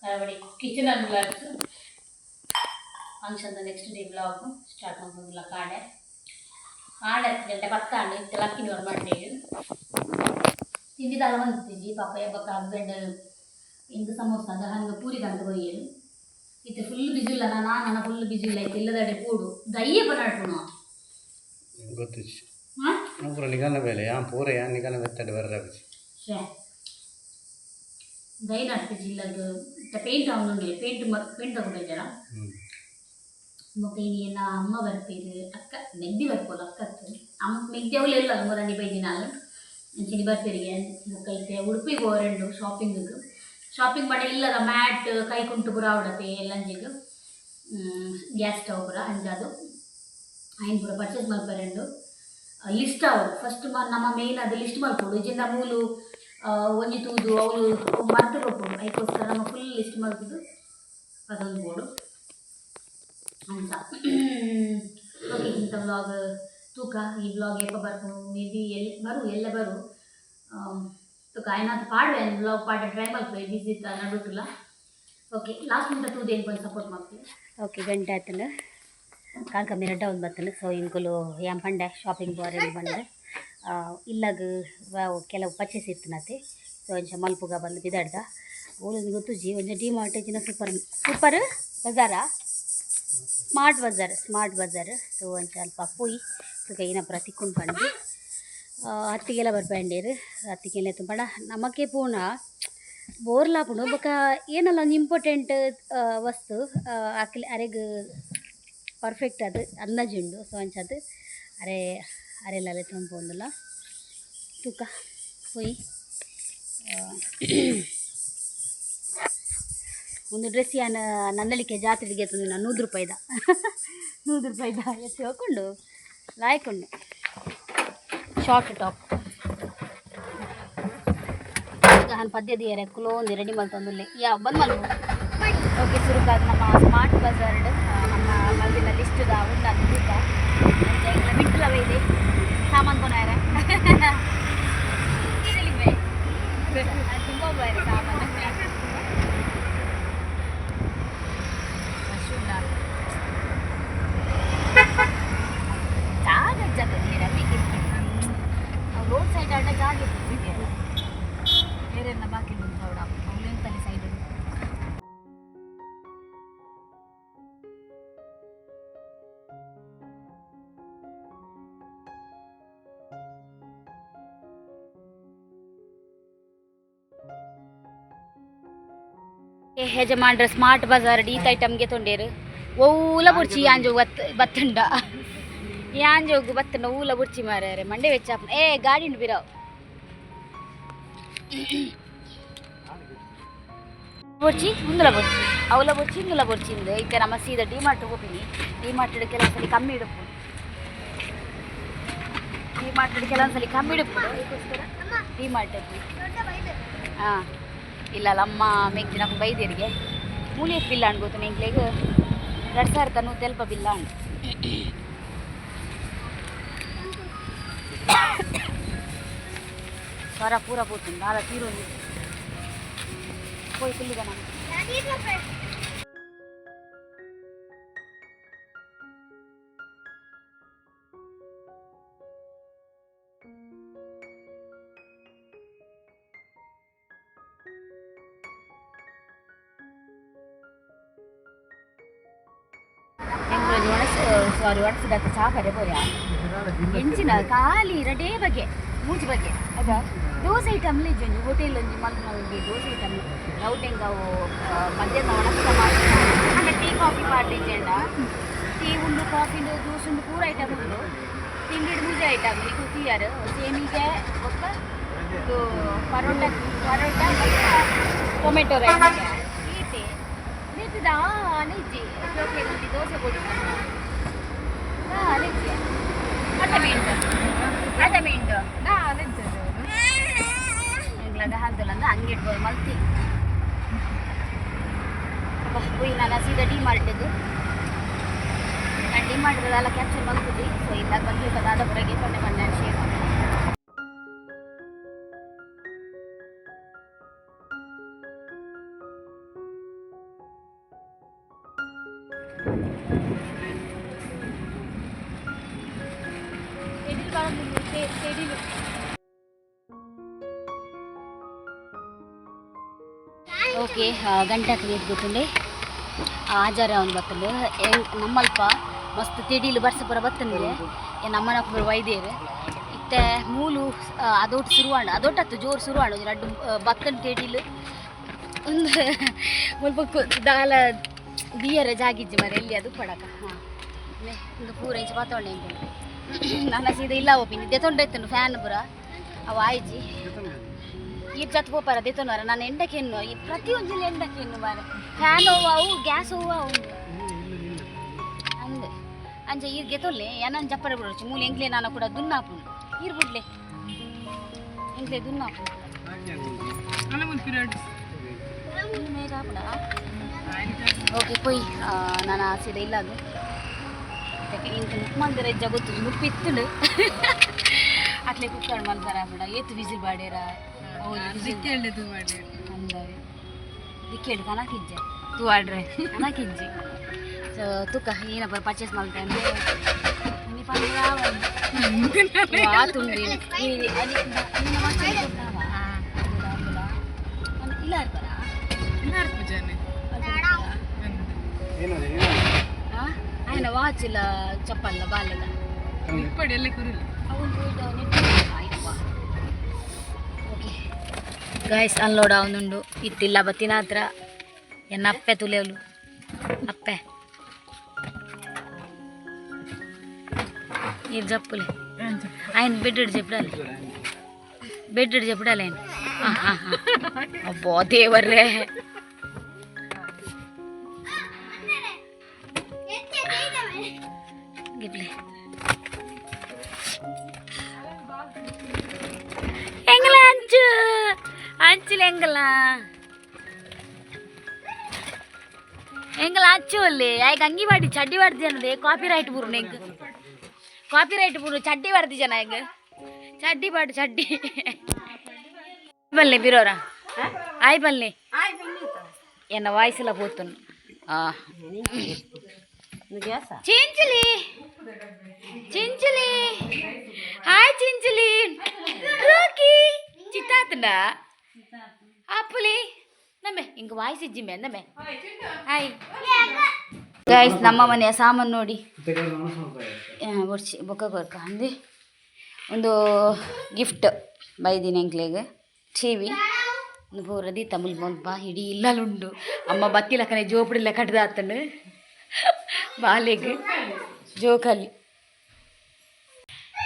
ಕರಾವಳಿ kitchen blogs function next day blog start ಮಾಡ್ಬೋದಿಲ್ಲ ಕಾಡೆ 10 ಇತ್ತು ಲಕ್ಕಿನವ್ರು ಮಾಡ್ತೇವೆ ತಿಂಡಿದಾಗ ಬಂದಿದ್ದೀವಿ ಪಾಪ ಹಬ್ಬಕ್ಕ ಹಸ್ಬೆಂಡ್ ಇಂದು ಸಮೋಸ ಅದು ಹಂಗೆ ಪೂರಿಗಂತ ಕೊಯ್ಯಲು ಇತ್ತು ಫುಲ್ ಬಿಸಿ ಇಲ್ಲ ನಾನು ಫುಲ್ ಬಿಸಿ ಇಲ್ಲ ಇತ್ತು ಇಲ್ಲದಡೆ ಕೂಡು ದಯ್ಯ ಪನಾಡ್ತು ಗೊತ್ತಿச்சு அப்புறம் நிகழ்ந்த வேலையா பூரையா நிகழ்ந்த வெத்தடு வர்ற ದೈ ನಡ್ತಿದ್ವಿ ಇಲ್ಲದು ಪೇಂಟ್ ಅವನು ಪೇಂಟ್ ತಗೊಂಡಿದ್ದಾರ ಮತ್ತೆ ಇನ್ನ ಅಮ್ಮ ಬರ್ತೀರಿ ಅಕ್ಕ ಮೆಗ್ದಿ ಬರ್ಬೋದು ಅಕ್ಕತ್ತು ಅಮ್ಮ ಮೆಗ್ದಿ ಅವಳು ಇಲ್ಲ ಮೂರನೇ ಬೈದಿ ನಾನು ಚಿನಿ ಬರ್ತೀರಿಗೆ ಕೈತೆ ಉಡುಪಿಗೆ ಹೋರೆಂಡು ಶಾಪಿಂಗ್ ಮಾಡಿ ಇಲ್ಲದ ಮ್ಯಾಟ್ ಕೈ ಕುಂಟು ಪುರ ಅವಡತೆ ಎಲ್ಲಂಜಿಗೆ ಗ್ಯಾಸ್ ಸ್ಟವ್ ಪುರ ಅಂಜಾದು ಆಯ್ನ ಪುರ ಪರ್ಚೇಸ್ ಮಾಡ್ಬಾರೆಂಡು ಲಿಸ್ಟ್ ಅವರು ಫಸ್ಟ್ ನಮ್ಮ ಮೇಯ್ನ್ ಅದು ಲಿಸ್ಟ್ ಮಾಡ್ಕೊಡು ಇಜಿಂದ ಮೂಲು ಒಂಜಿ ತೂದು ಅವಳು ಮರ್ತು ಕೊಡ್ಬೋದು ಅದಕ್ಕೋಸ್ಕರ ನಮ್ಮ ಫುಲ್ ಲಿಸ್ಟ್ ಮಾಡ್ತಿದ್ದು ಅದೊಂದು ಬೋರ್ಡು ಅಂತ ಓಕೆ ಇಂಥ ವ್ಲಾಗ್ ತೂಕ ಈ ವ್ಲಾಗ್ ಎಪ್ಪ ಬರ್ಬೋದು ಮೇ ಬಿ ಎಲ್ಲ ಬರು ತೂಕ ಏನಾದ್ರು ಪಾಡುವೆ ವ್ಲಾಗ್ ಪಾಡ ಟ್ರೈ ಮಾಡ್ತೀವಿ ಬಿಸಿ ನಡುಕಿಲ್ಲ ಓಕೆ ಲಾಸ್ಟ್ ಮಿಂಟ ತೂದು ಏನು ಬಂದು ಸಪೋರ್ಟ್ ಮಾಡ್ತೀವಿ ಓಕೆ ಗಂಟೆ ಆಯ್ತಲ್ಲ ಕಾಲ್ಕ ಮಿರಡ್ಡ ಒಂದು ಬರ್ತಲ್ಲ ಸೊ ಇಂಕುಲು ಏನ್ ಪಂಡೆ ಶಾಪಿಂಗ್ ಬೋರೆ ಬಂದೆ ಇಲ್ಲಾಗ ಕೆಲವು ಪರ್ಚೇಸ್ ಇರ್ತನತ್ತೆ ಸೊ ಒಂಚ ಮಲ್ಪುಗ ಬಂದು ಬಿದಾಡ್ದ ಓಲೊಂದು ಗೊತ್ತು ಒಂಚ ಡಿ ಮಾರ್ಟ್ ಇಜಿನ ಸೂಪರ್ ಬಜಾರಾ ಸ್ಮಾರ್ಟ್ ಬಜಾರ್ ಸೊ ಒಂಚ ಅಲ್ಪ ಪೋಯಿ ಸೊ ಏನಪ್ಪರ ತಿಕ್ಕೊಂಡು ಬಂದು ಹತ್ತಿಗೆಲ್ಲ ಬರ್ಪಂಡೇರು ಹತ್ತಿಗೆಲ್ಲ ತುಂಬಡ ನಮಕ್ಕೆ ಪೂರ್ಣ ಬೋರ್ಲಾ ಪುಂಡು ಬೊಕ ಏನಲ್ಲ ಒಂದು ಇಂಪಾರ್ಟೆಂಟ್ ವಸ್ತು ಆಕಲಿ ಅರೆಗ್ ಪರ್ಫೆಕ್ಟ್ ಅದು ಅಂದಾಜುಂಡು ಸೊ ಅಂಚದು ಅರೆಲ್ಲ ತುಂಬೋದಿಲ್ಲ ತೂಕ ಪೋಯಿ ಒಂದು ಡ್ರೆಸ್ ಯಾನ ನಂದಳಿಕೆ ಜಾತ್ರೆಗೆ ತಂದು ನಾನು 100 ರೂಪಾಯಿದ 100 ರೂಪಾಯಿದ ಎತ್ತಿ ಹೋಗ್ಕೊಂಡು ಲಾಯ್ಕೊಂಡು ಶಾರ್ಟ್ ಟಾಪ್ ಈಗ ನಾನು ಪದ್ಯದ ಏರೆ ಕುಲೋಂದು ರೆಡಿ ಮಾಡ್ತಂದುಲ್ಲೆ ಬಂದು ಮಲ್ಲು ಓಕೆ ಸುರುಕಾದ ನಮ್ಮ ಸ್ಮಾರ್ಟ್ ಬಜಾರ್ ನಮ್ಮ ಮಲ್ದಿನ ಲಿಸ್ಟದ ಒಂದು ತೂಕ ಎಂಗ್ಲ ಬಿಟ್ಟಲವೇ ಇದೆ ಸಾಮಾನು ಕೊನಾರ ತುಂಬ ಬೇರೆ ಸಾಮಾನು ರೋಡ್ ಸೈಡ್ ಆಡ ಜಾಗ ಬೇರೆ ಬಾಕಿ ಅವಡ ಅವಳೆಂತಲ್ಲಿ ಸೈಡ್ ಯಜಮಾನ್ರ ಸ್ಮಾರ್ಟ್ ಬಜಾರ್ ಈತ ಐಟಮ್ಗೆ ತೊಂಡೇರು ಓಲ ಬುರ್ಚಿ ಯಾಂಜೋಗು ಬತ್ತುಂಡ ಯಾಂಜೋಗು ಬತ್ತುಂಡ ಊಲ ಬುರ್ಚಿ ಮಾರ್ಯಾರೆ ಮಂಡೆ ವೆಚ್ಚ ಗಾಡಿ ಉಂಡು ಬಿರಾವ್ ಬುರ್ಚಿ ಮುಂದಲ ಬುರ್ಚಿ ಅವಲ ಬುರ್ಚಿ ಇಂದುಲ ಬುರ್ಚಿಂದು ಈಗ ನಮ್ಮ ಸೀದಾ ಡಿಮಾರ್ಟ್ ಹೋಗ್ತೀನಿ ಡಿಮಾರ್ಟ್ ಕೆಲವೊಂದ್ಸಲಿ ಕಮ್ಮಿ ಇಡುಪ್ಪು ಅದಕ್ಕೋಸ್ಕರ ಡಿಮಾರ್ಟ್ ಹಾಂ ಇಲ್ಲ ಅಮ್ಮ ಮೇಗ್ ದಿನ ಬೈದೇರಿಗೆ ಮೂಲಿ ಬಿಲ್ಲ ಅನ್ಗೋತು ನೆಂಗ್ಲೆಗೆ 2000 ತನೂ ತೆಲ್ಪ ಬಿಲ್ಲ ಅನ್ ಸ್ವರ ಪೂರ ಪೋతుంది ನಾಳ ತೀರೋದು పోయి ఫుల్గా నాకు ಸಾರಿ ಒಣಸಿದಾಗ ಚಾಕರೆ ಬೋರ್ಯಾ ಎಂಚಿನ ಖಾಲಿ ರಡೇ ಬಗೆ ಮೂಜಿ ಬಗೆ ಅದ ದೋಸೆ ಐಟಮ್ಲಿ ಇಜ್ಜೊಂಜಿ ಹೋಟೆಲ್ ಒಂಜಿ ಮಲ್ಪನೊಂಜಿ ದೋಸೆ ಐಟಮ್ ರೌಟೆಂಗ್ ಅವು ಮಧ್ಯಾಹ್ನ ಒಣಸ್ತ ಮಾಡಿ ಹಾಗೆ ಟೀ ಕಾಫಿ ಪಾರ್ಟಿ ಇಜ್ಜೆಂಡ ಟೀ ಉಂಡು ಕಾಫಿ ಉಂಡು ಜ್ಯೂಸ್ ಉಂಡು ಪೂರ ಐಟಮ್ ಉಂಡು ತಿಂಡಿಡು ಮೂಜೆ ಐಟಮ್ ಇದು ಟೀಯರ್ ಸೇಮಿಗೆ ಒಕ್ಕ ಇದು ಪರೋಟ ಟೊಮೆಟೊ ರೈಸ್ ಈಟೆ ನೀತಿದ ನಿಜ್ಜಿ ಜೋಕ್ಲೆ ದೋಸೆ ಕೊಡಿ ನಿಜ್ಜಿ ಅದ ಮೀಂಟು ಎಂಗ್ಲದ ಹಂತಲಂದ ಹಂಗೆ ಇಟ್ಬೋದು ಮಲ್ತಿ ಹೋಯ್ ನಾನು ಸೀದಾ ಡಿಮಾರ್ಟ್ದು ನಾನು ಡಿಮಾರ್ಟ್ದೆಲ್ಲ ಕ್ಯಾಪ್ಚರ್ ಮಲ್ತಿದ್ದಿ ಸೊ ಇದ್ದಾಗ ಬಂದು ಅದಾದ ಹೊರಗೆ ಬಂದೆ ಶೇರ್ ಮಾಡಿ ಓಕೆ ಗಂಟಕ್ಕೆ ನೀರು ಗೊತ್ತುಂಡೆ ಆಜಾರ ಅವ್ನು ಬತ್ತಲು ನಮ್ಮಲ್ಪ ಮಸ್ತ್ ತಿಡಿಲು ಬರ್ಸಪುರ ಬತ್ತಂದ್ರೆ ನಮ್ಮನಪ್ಪರು ವೈದ್ಯರು ಇತ್ತೆ ಮೂಲು ಅದೊಟ್ಟು ಶುರುವಾಂಡು ಅದೊಟ್ಟತ್ತು ಜೋರು ಶುರುವಾಂಡು ರಡ್ಡು ಬತ್ತನ್ ತಿಡಿಲು ಒಂದು ಮುಲ್ಪ ದಾಲ ಬಿಯರ ಜಾಗಿಜ್ಜಿ ಮರ ಎಲ್ಲಿ ಅದು ಪಡಕ ಹಾಂ ಒಂದು ಪೂರ ಇಂಚು ಪಾತೊಂಡೆ ನನ್ನ ಸೀದಾ ಇಲ್ಲ ಒಪ್ಪಿನಿ ದೆತೊಂಡೈತನು ಫ್ಯಾನ್ ಪೂರ ಅವು ಆಯ್ಜಿ ಈ ಜತ್ ಹೋಪಾರ ದೆತೊಂಡಾರ ನಾನು ಎಂಡಕ್ಕೆ ಎನ್ನು ಈ ಪ್ರತಿಯೊಂದು ಎಂಡಕ್ಕೆ ಎನ್ನು ಬಾರ ಫ್ಯಾನ್ ಅವು ಗ್ಯಾಸ್ ಅವು ಅಂದೆ ಅಂಚೆ ಈರ್ ಗೆತೊಲ್ಲೆ ಏನನ್ ಜಪ್ಪರೆ ಬಿಡೋಚು ಮೂಲೆ ಎಂಕ್ಲೆ ನಾನು ಕೂಡ ದುನ್ನಾಪುಂಡು ಈರ್ ಬಿಡ್ಲೆ ಎಂಕ್ಲೆ ದುನ್ನಾಪುಂಡು ಓಕೆ ಕೊಯ್ ನಾನು ಸೀದಾ ಇಲ್ಲ ಅದು ಇಂಕ ಮುಕ್ಮಂದಿರ ಹೆಜ್ಜೆ ಗೊತ್ತು ಮುಪ್ಪಿತ್ತುಂಡು ಅಟ್ಲೆ ಕುತ್ಕೊಂಡು ಮಲ್ತಾರ ಬಿಡ ಏತು ವಿಸಿಲ್ ಬಾಡ್ಯಾರ ಅಂದವೆ ದಿಕ್ಕೇಳು ಕನಕಿಜ್ಜೆ ತೂ ಆಡ್ರೆ ಕನಕಿಜ್ಜಿ ಸೊ ತುಕ್ಕ ಏನಪ್ಪ ಪರ್ಚೇಸ್ ಮಾಡ್ತೇನೆ ತುಂಡಿ ಇಲ್ಲ ఆయన వాచ్ ఇలా చెప్పాల బాగా ಓಕೆ ಗಾಯ್ಸ್ ಅನ್ಲೋಡ್ ಅವನುಂಡು ಇತ್ತಿಲ್ಲ ಬತ್ತಿನ ಹತ್ರ ಎನ್ನ ಅಪ್ಪೆ ತುಲೆವಲು ಅಪ್ಪೆ ఇది చెప్పులే ఆయన బెడ్డు చెప్పడాలి బెడ్డు చెప్పడాలి ఆయన అబ్బో దేవర్రే గిట్లే ಎಂಗಲ ಅಂಚು ಅಂಚುಲೆ ಎಂಗಲ ಎಂಗಲ ಅಂಚು ಅಲ್ಲಿ ಆಯ್ಕ ಅಂಗಿ ಮಾಡಿ ಚಡ್ಡಿ ಮಾಡ್ತಿ ಅನ್ನೋದೇ ಕಾಪಿ ರೈಟ್ ಬುರು ನೆಂಗ್ ಕಾಪಿ ರೈಟ್ ಬುರು ಚಡ್ಡಿ ಮಾಡ್ತಿ ಜನ ಹೆಂಗ ಚಡ್ಡಿ ಪಾಡು ಚಡ್ಡಿ ಬಲ್ಲೆ ಬಿರೋರ ಆಯ್ ಬಲ್ಲೆ ಎನ್ನ ವಾಯ್ಸೆಲ್ಲ పోతున్నా చించలి చించలి హాయ్ చించలి రోకి చిత్తాతుండా ಅಪ್ಪುಲಿ ನಮ್ಮೆ ಹಿಂಗೆ ವಾಯ್ಸ್ ಇಜ್ಜಿಮ್ಮೆ ನಮ್ಮೆ ಹಾಯ್ ಗೈಸ್ ನಮ್ಮ ಮನೆಯ ಸಾಮಾನು ನೋಡಿ ಒಡ್ಸಿ ಬೊಕ್ಕ ಕೊರ್ಕ ಅಂದು ಒಂದು ಗಿಫ್ಟ್ ಬೈದಿನ ಎಂಕ್ಲೆಗೆ ಟಿವಿ ಒಂದು ಪೂರ ದೀತ ಮುಲ್ಪ ಹಿಡಿ ಇಲ್ಲಲುಂಡು ಅಮ್ಮ ಬತ್ತಿಲಕ್ಕನೆ ಜೋಪಡಿಲ್ಲ ಕಟ್ಟದಾತನು ಬಾಲೆಗೆ ಜೋಕಾಲಿ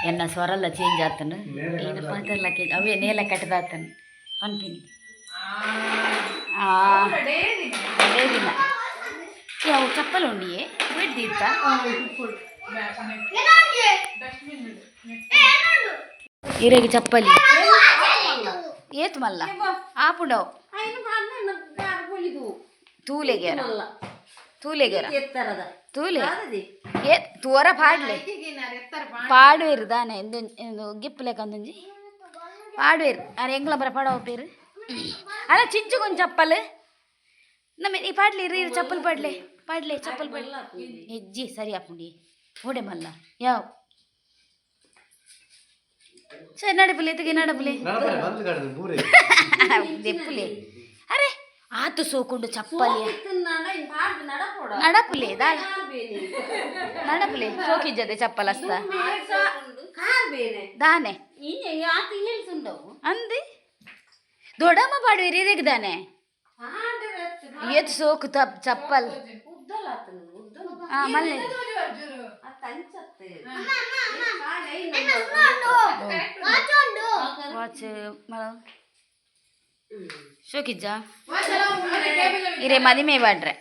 ಎನ್ನ ಸ್ವರೆಲ್ಲ ಚೇಂಜ್ ಆತನು ಏನು ಪಾತೆಲ್ಲ ಅವೇ ನೇಲ ಕಟ್ಟದಾತನು ಪನ್ಪಿನಿ ಅದೇ ದಿನ ಅವು ಚಪ್ಪಲ್ ಉಂಡಿಯೇ ಬಿಡ್ದಿತ್ತ ಇರೆಗೆ ಚಪ್ಪಲಿ ಏತ್ ಮಲ್ಲ ಆಪುಂಡವು ತೂಲೆಗೆರ ತೂಲೆಗೆರ ತೂಲೆ ಏ ತೂರ ಪಾಡ್ಲೆ ಪಾಡುವೇರು ದಾನೆ ಎಂದು ಗಿಪ್ಪಲೆಕಂದುಂಜಿ ಪಾಡುವೇರು ಅರೆ ಎಂಗ್ಲ ಬರ ಪಾಡವ ಪೇರು ಅಲ್ಲ ಚಿಂಚು ಕೊಂಚ ಚಪ್ಪಲ್ ನಮ್ಮ ಈ ಪಾಡ್ಲಿ ರೀ ಚಪ್ಪಲ್ ಪಾಡ್ಲೆ ಪಾಡ್ಲೆ ಚಪ್ಪಲ್ ಪಾಡ್ಲೆ ಹೆಜ್ಜಿ ಸರಿ ಆಪುಂಡಿ ಓಡೆ ಮಲ್ಲ ಯಾವ ಸರಿ ನಡಪುಲೆ ತೆಗೆ ನಡಪುಲೆ ದೆಪ್ಪುಲೆ ಅರೆ ಆತು ಸೋಕೊಂಡು ಚಪ್ಪಲಿ ನಡಪುಲೆ ದಾಲ ನಡಪುಲೆ ಸೋಕಿಜ್ಜದೆ ಚಪ್ಪಲ್ ಅಸ್ತ ದಾನೆ ಅಂದಿ ದೊಡ್ಡಮ್ಮ ಪಾಡುವೆ ರೇಗ್ ದಾನೆ ಏತ್ ಸೋಕು ಚಪ್ಪಲ್ ಮಲ್ಲೆ ವಾಚ್ ಶೋಕಿಜ್ಜ ಇರೇ ಮದಿಮೆ ಬಾಡ್ರೆ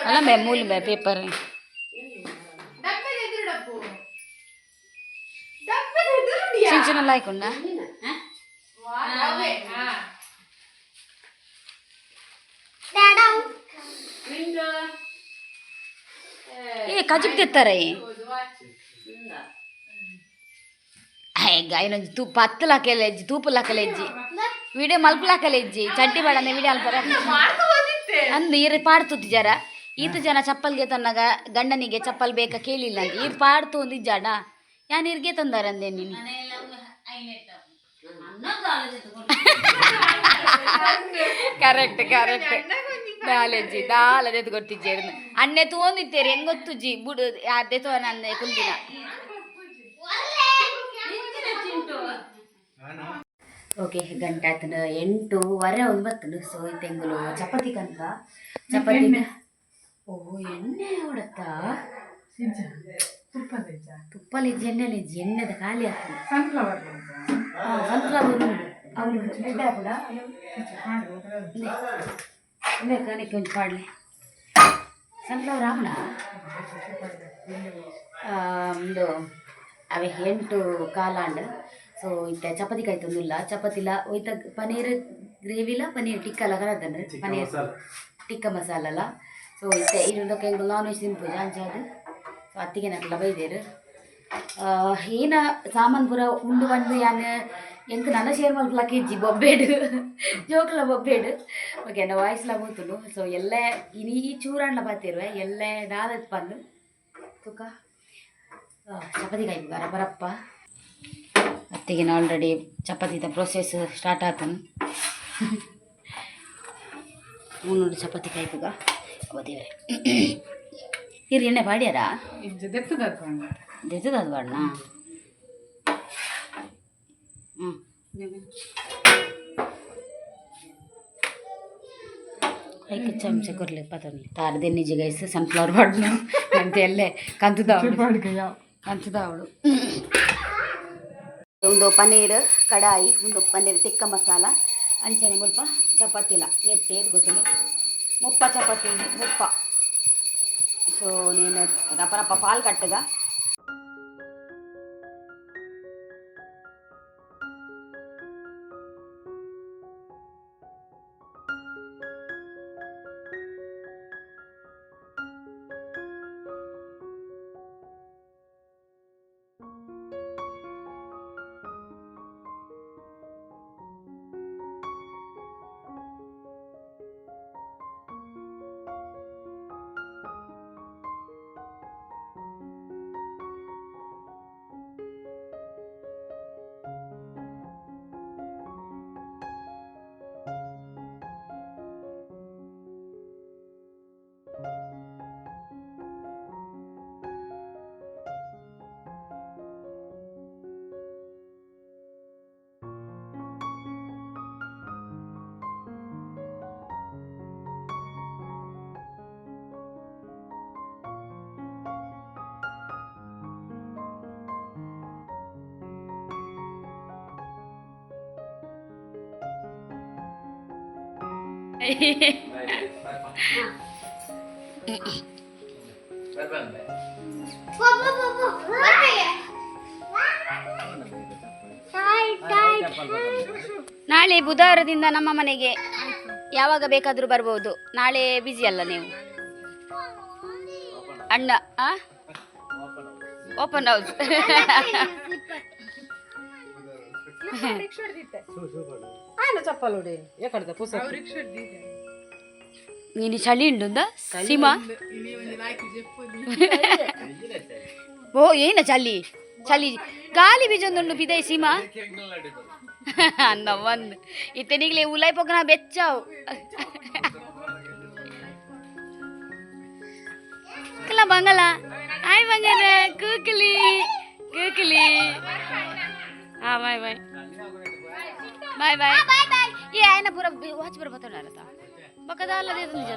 ಅಲ್ಲ ಬೇ ಮೂಲ ಬೇ ಪೇಪರ್ ಚಿಂಚನ ಲಾಯ್ಕೊಂಡ ಏ ಕಜುಕ್ ತಿತ್ತಾರೆ ಇನ್ನೊಂದು ತೂಪ ಹತ್ತಲು ಹಾಕಲ್ಲ ಹೆಜ್ಜಿ ತೂಪಲ್ ಹಾಕಲ್ಲ ಹೆಜ್ಜಿ ವಿಡಿಯೋ ಮಲ್ಪಲ್ ಹಾಕಲ್ಲ ಹೆಜ್ಜಿ ಚಡ್ಡಿ ಬೇಡ ವಿಡಿಯೋ ಅಲ್ಪರ ಅಂದು ಇರ ಪಾಡ್ತುತ್ತಿ ಜರ ಈತ ಜನ ಚಪ್ಪಲ್ಗೆ ತನ್ನಗ ಗಂಡನಿಗೆ ಚಪ್ಪಲ್ ಬೇಕಾ ಕೇಳಿಲ್ಲ ಅಂತ ಈರ್ ಪಾಡ್ತು ಒಂದು ಜಾಡ ಯಾನ್ ಇರ್ಗೆ ತಂದಾರಂದೆ ನೀನು ಕರೆಕ್ಟ್ ನಾಲೆಜ್ಜಿ ದಾಲದೆದು ಗೊತ್ತಿದ್ದೇರು ಅನ್ನೆ ತೋಂದಿತ್ತೇರಿ ಹೆಂಗೊತ್ತುಜ್ಜಿ ಬುಡು ಅದೇ ತೋ ನಂದೆ ಕುಂದಿನ ಓಕೆ ಗಂಟೆ ಆಯ್ತು 8:15 ಒಂದು ಬರ್ತನು ಸೊ ತೆಂಗುಲು ಚಪಾತಿ ಕನಕ ಚಪಾತಿ ಓಹೋ ಎಣ್ಣೆ ಹೊಡತ್ತಾ ತುಪ್ಪಲಿಜ್ಜಿ ಎಣ್ಣೆಲಿಜ್ಜಿ ಎಣ್ಣೆದ ಖಾಲಿ ಆಗ್ತದೆ ಸನ್ಫ್ಲವರ್ ಅವರು ಎಡ್ಡೆ ಕೂಡ ಕಣಕ್ಕೆ ಒಂದು ಪಾಡ್ಲಿ ಸನ್ಫ್ಲವರ್ ಆಮ್ಲ ಒಂದು ಅವೇ 8:15 ಸೊ ಇತ್ತ ಚಪಾತಿ ಕಾಯ್ತೊಂದಿಲ್ಲ ಚಪಾತಿಲ ಒಯ್ತ ಪನೀರ್ ಗ್ರೇವಿಲ ಪನೀರ್ ಟಿಕ್ಕಲ ಕರದನ್ನು ಪನೀರ್ ಟಿಕ್ಕ ಮಸಾಲಲ್ಲ ಸೊ ಇತ್ತ ಇದಕ್ಕೆ ಹೆಂಗೆ ನಾನ್ ವೆಜ್ ತಿನ್ಬೋದು ಅಂಚಾದು ಸೊ ಅತ್ತಿಗೆ ನಕ್ಲ ಬೈದೇರು ಏನ ಸಾಮಾನು ಪೂರ ಉಂಡು ಬಂದು ಯಾನು ಎಂಕ್ ನನ್ನ ಶೇರ್ ಮಲ್ಪಲ ಕೆಜಿ ಬೊಬ್ಬೇಡು ಜೋಕ್ಲ ಬೊಬ್ಬೇಡು ಓಕೆ ನಾ ವಾಯ್ಸ್ಲ ಕೂತನು ಸೊ ಎಲ್ಲ ಇನಿ ಚೂರಣ್ಣ ಬರ್ತಿರುವೆ ಎಲ್ಲ ದಾದತ್ ಬಂದು ತುಕ ಚಪಾತಿ ಕಾಯ್ತು ಬರಪ್ಪ ಅತ್ತಿಗೆ ಆಲ್ರೆಡಿ ಚಪಾತಿದ ಪ್ರೊಸೆಸ್ ಸ್ಟಾರ್ಟ್ ಆತನು ನೋಡಿ ಚಪಾತಿ ಕಾಯ್ತುಗ ದೇವ್ರೆ ಇರು ಎಣ್ಣೆ ಬಾಡ್ಯಾರ ದೆತ್ತದ ಅದು ಬಾಡ್ನಾ ಹ್ಞೂ ಐಕೆ ಚಮಚ ಕೊರ್ಲಿ ಪತಂಗ್ಲಿ ತಾರದೆ ನಿಜ ಗೈಸ್ ಸನ್ಫ್ಲವರ್ ಬಾಡ್ನ ಅಂತ ಎಲ್ಲೇ ಕಂತದ ಅವಳು ಒಂದು ಪನ್ನೀರ್ ಕಡಾಯಿ ಒಂದು ಪನ್ನೀರ್ ಟಿಕ್ಕ ಮಸಾಲ ಅಂಚನೆ ಮುಲ್ಪ ಚಪಾತಿಲ ನೆಟ್ಟೆ ಗೊತ್ತಲಿ ಮುಪ್ಪ ಚಪಾತಿ ಮುಪ್ಪ ಸೊ ನೀನು ರಪ್ಪ ಪಾಲು ಕಟ್ಟದ ನಾಳೆ ಬುಧವಾರದಿಂದ ನಮ್ಮ ಮನೆಗೆ ಯಾವಾಗ ಬೇಕಾದರೂ ಬರ್ಬೋದು. ನಾಳೆ ಬ್ಯುಸಿ ಅಲ್ಲ ನೀವು? ಅಣ್ಣ ಓಪನ್ ಹೌಸ್. ನೀನು ಚಳಿ ಉಂಟು ಸೀಮಾ? ಓ ಏನ ಚಳಿ ಚಳಿ ಗಾಲಿ ಬೀಜೊಂದುಂಡು ಬಿದೈ ಸೀಮಾ ಅನ್ನ ಒಂದು ಇತ್ತನಿಗ್ಲೇ ಉಲಾಯ್ ಪೊಕ್ಕನ ಬೆಚ್ಚಾವು ಇಲ್ಲ ಬಂಗಲ ಆಯ್ ಬಂಗಾರ ಕೂಕಲಿ ಕೂಕಲಿ. ಹಾ ಬಾಯ್ ಬಾಯ್ ಬಾಯ್ ಬಾಯ್. ಈ ಆಯ್ನ ಪೂರ ವಾಚ್ ಬರ ಬತ್ತಾರ ಪಕ್ಕದ ಅಲ್ಲದೆ ನಿಜ